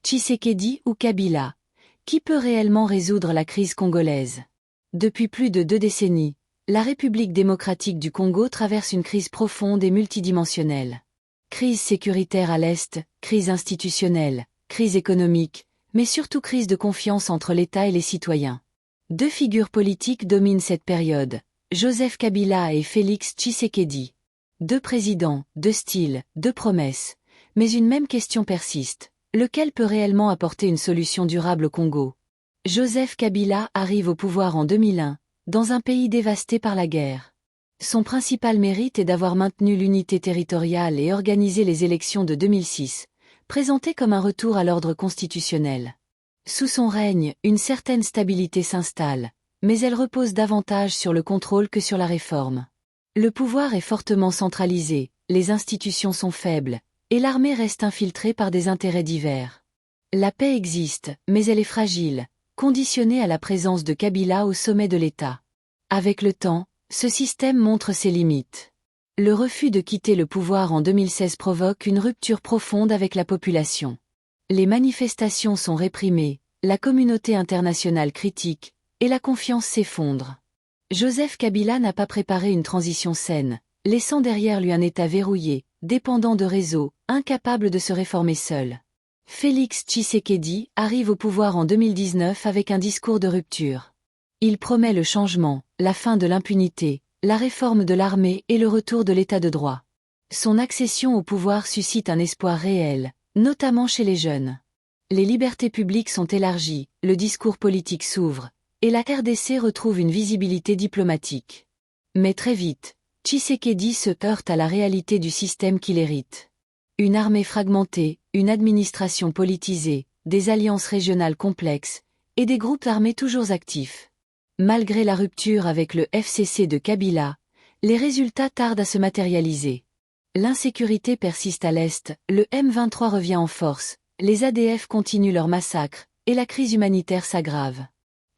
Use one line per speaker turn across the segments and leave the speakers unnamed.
Tshisekedi ou Kabila? Qui peut réellement résoudre la crise congolaise? Depuis plus de 2 décennies, la République démocratique du Congo traverse une crise profonde et multidimensionnelle. Crise sécuritaire à l'Est, crise institutionnelle, crise économique, mais surtout crise de confiance entre l'État et les citoyens. 2 figures politiques dominent cette période, Joseph Kabila et Félix Tshisekedi. 2 présidents, 2 styles, 2 promesses, mais une même question persiste. Lequel peut réellement apporter une solution durable au Congo? Joseph Kabila arrive au pouvoir en 2001, dans un pays dévasté par la guerre. Son principal mérite est d'avoir maintenu l'unité territoriale et organisé les élections de 2006, présentées comme un retour à l'ordre constitutionnel. Sous son règne, une certaine stabilité s'installe, mais elle repose davantage sur le contrôle que sur la réforme. Le pouvoir est fortement centralisé, les institutions sont faibles, et l'armée reste infiltrée par des intérêts divers. La paix existe, mais elle est fragile, conditionnée à la présence de Kabila au sommet de l'État. Avec le temps, ce système montre ses limites. Le refus de quitter le pouvoir en 2016 provoque une rupture profonde avec la population. Les manifestations sont réprimées, la communauté internationale critique, et la confiance s'effondre. Joseph Kabila n'a pas préparé une transition saine, laissant derrière lui un État verrouillé, dépendant de réseaux, incapable de se réformer seul. Félix Tshisekedi arrive au pouvoir en 2019 avec un discours de rupture. Il promet le changement, la fin de l'impunité, la réforme de l'armée et le retour de l'état de droit. Son accession au pouvoir suscite un espoir réel, notamment chez les jeunes. Les libertés publiques sont élargies, le discours politique s'ouvre, et la RDC retrouve une visibilité diplomatique. Mais très vite, Tshisekedi se heurte à la réalité du système qu'il hérite. Une armée fragmentée, une administration politisée, des alliances régionales complexes, et des groupes armés toujours actifs. Malgré la rupture avec le FCC de Kabila, les résultats tardent à se matérialiser. L'insécurité persiste à l'Est, le M23 revient en force, les ADF continuent leur massacre, et la crise humanitaire s'aggrave.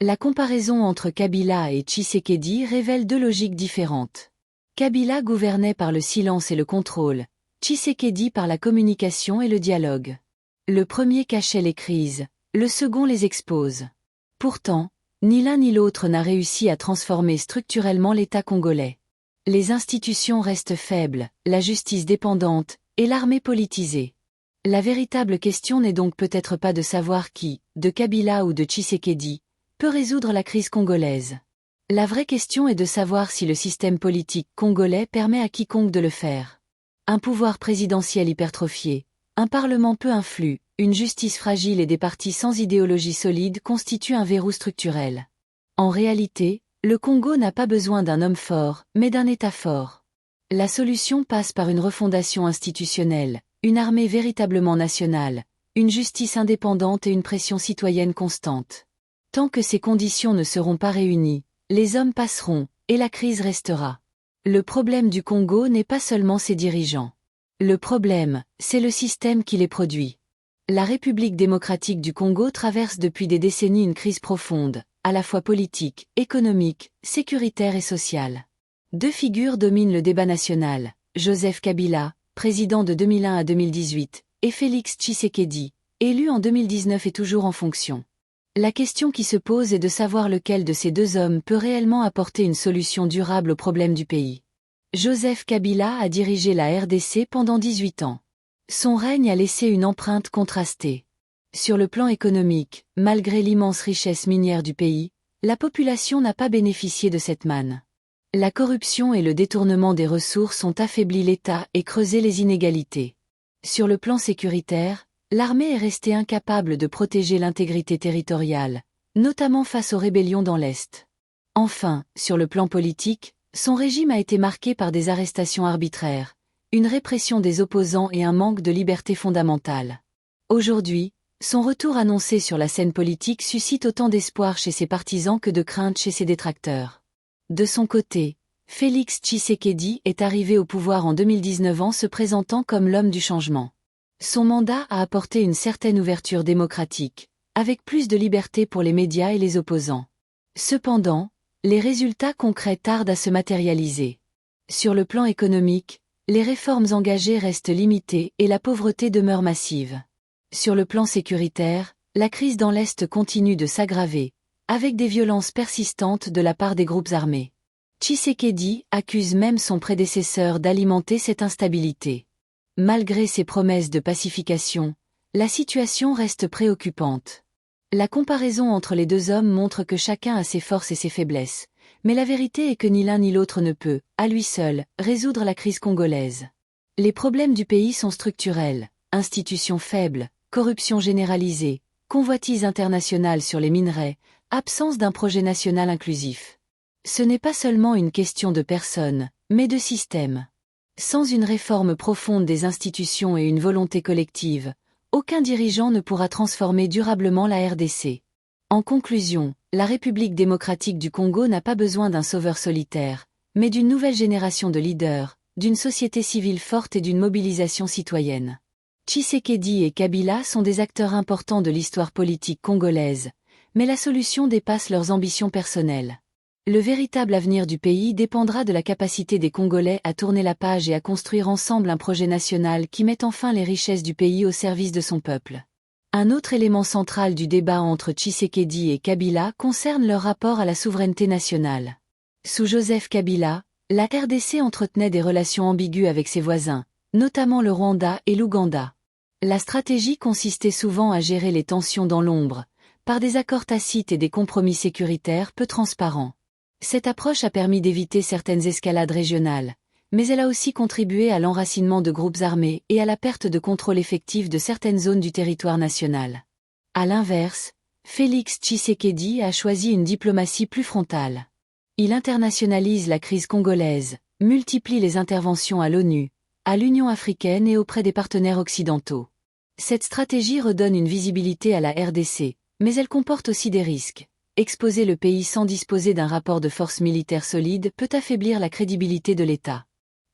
La comparaison entre Kabila et Tshisekedi révèle 2 logiques différentes. Kabila gouvernait par le silence et le contrôle, Tshisekedi par la communication et le dialogue. Le premier cachait les crises, le second les expose. Pourtant, ni l'un ni l'autre n'a réussi à transformer structurellement l'État congolais. Les institutions restent faibles, la justice dépendante, et l'armée politisée. La véritable question n'est donc peut-être pas de savoir qui, de Kabila ou de Tshisekedi, peut résoudre la crise congolaise. La vraie question est de savoir si le système politique congolais permet à quiconque de le faire. Un pouvoir présidentiel hypertrophié, un parlement peu influent, une justice fragile et des partis sans idéologie solide constituent un verrou structurel. En réalité, le Congo n'a pas besoin d'un homme fort, mais d'un État fort. La solution passe par une refondation institutionnelle, une armée véritablement nationale, une justice indépendante et une pression citoyenne constante. Tant que ces conditions ne seront pas réunies, les hommes passeront, et la crise restera. Le problème du Congo n'est pas seulement ses dirigeants. Le problème, c'est le système qui les produit. La République démocratique du Congo traverse depuis des décennies une crise profonde, à la fois politique, économique, sécuritaire et sociale. 2 figures dominent le débat national, Joseph Kabila, président de 2001 à 2018, et Félix Tshisekedi, élu en 2019 et toujours en fonction. La question qui se pose est de savoir lequel de ces 2 hommes peut réellement apporter une solution durable aux problèmes du pays. Joseph Kabila a dirigé la RDC pendant 18 ans. Son règne a laissé une empreinte contrastée. Sur le plan économique, malgré l'immense richesse minière du pays, la population n'a pas bénéficié de cette manne. La corruption et le détournement des ressources ont affaibli l'État et creusé les inégalités. Sur le plan sécuritaire, l'armée est restée incapable de protéger l'intégrité territoriale, notamment face aux rébellions dans l'Est. Enfin, sur le plan politique, son régime a été marqué par des arrestations arbitraires, une répression des opposants et un manque de liberté fondamentale. Aujourd'hui, son retour annoncé sur la scène politique suscite autant d'espoir chez ses partisans que de crainte chez ses détracteurs. De son côté, Félix Tshisekedi est arrivé au pouvoir en 2019 en se présentant comme l'homme du changement. Son mandat a apporté une certaine ouverture démocratique, avec plus de liberté pour les médias et les opposants. Cependant, les résultats concrets tardent à se matérialiser. Sur le plan économique, les réformes engagées restent limitées et la pauvreté demeure massive. Sur le plan sécuritaire, la crise dans l'Est continue de s'aggraver, avec des violences persistantes de la part des groupes armés. Tshisekedi accuse même son prédécesseur d'alimenter cette instabilité. Malgré ses promesses de pacification, la situation reste préoccupante. La comparaison entre les deux hommes montre que chacun a ses forces et ses faiblesses, mais la vérité est que ni l'un ni l'autre ne peut, à lui seul, résoudre la crise congolaise. Les problèmes du pays sont structurels, institutions faibles, corruption généralisée, convoitise internationale sur les minerais, absence d'un projet national inclusif. Ce n'est pas seulement une question de personnes, mais de système. Sans une réforme profonde des institutions et une volonté collective, aucun dirigeant ne pourra transformer durablement la RDC. En conclusion, la République démocratique du Congo n'a pas besoin d'un sauveur solitaire, mais d'une nouvelle génération de leaders, d'une société civile forte et d'une mobilisation citoyenne. Tshisekedi et Kabila sont des acteurs importants de l'histoire politique congolaise, mais la solution dépasse leurs ambitions personnelles. Le véritable avenir du pays dépendra de la capacité des Congolais à tourner la page et à construire ensemble un projet national qui mette enfin les richesses du pays au service de son peuple. Un autre élément central du débat entre Tshisekedi et Kabila concerne leur rapport à la souveraineté nationale. Sous Joseph Kabila, la RDC entretenait des relations ambiguës avec ses voisins, notamment le Rwanda et l'Ouganda. La stratégie consistait souvent à gérer les tensions dans l'ombre, par des accords tacites et des compromis sécuritaires peu transparents. Cette approche a permis d'éviter certaines escalades régionales, mais elle a aussi contribué à l'enracinement de groupes armés et à la perte de contrôle effectif de certaines zones du territoire national. À l'inverse, Félix Tshisekedi a choisi une diplomatie plus frontale. Il internationalise la crise congolaise, multiplie les interventions à l'ONU, à l'Union africaine et auprès des partenaires occidentaux. Cette stratégie redonne une visibilité à la RDC, mais elle comporte aussi des risques. Exposer le pays sans disposer d'un rapport de force militaire solide peut affaiblir la crédibilité de l'État.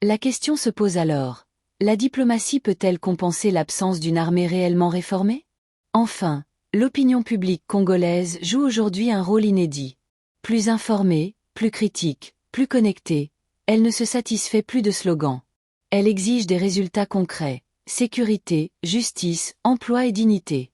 La question se pose alors, la diplomatie peut-elle compenser l'absence d'une armée réellement réformée? Enfin, l'opinion publique congolaise joue aujourd'hui un rôle inédit. Plus informée, plus critique, plus connectée, elle ne se satisfait plus de slogans. Elle exige des résultats concrets, sécurité, justice, emploi et dignité.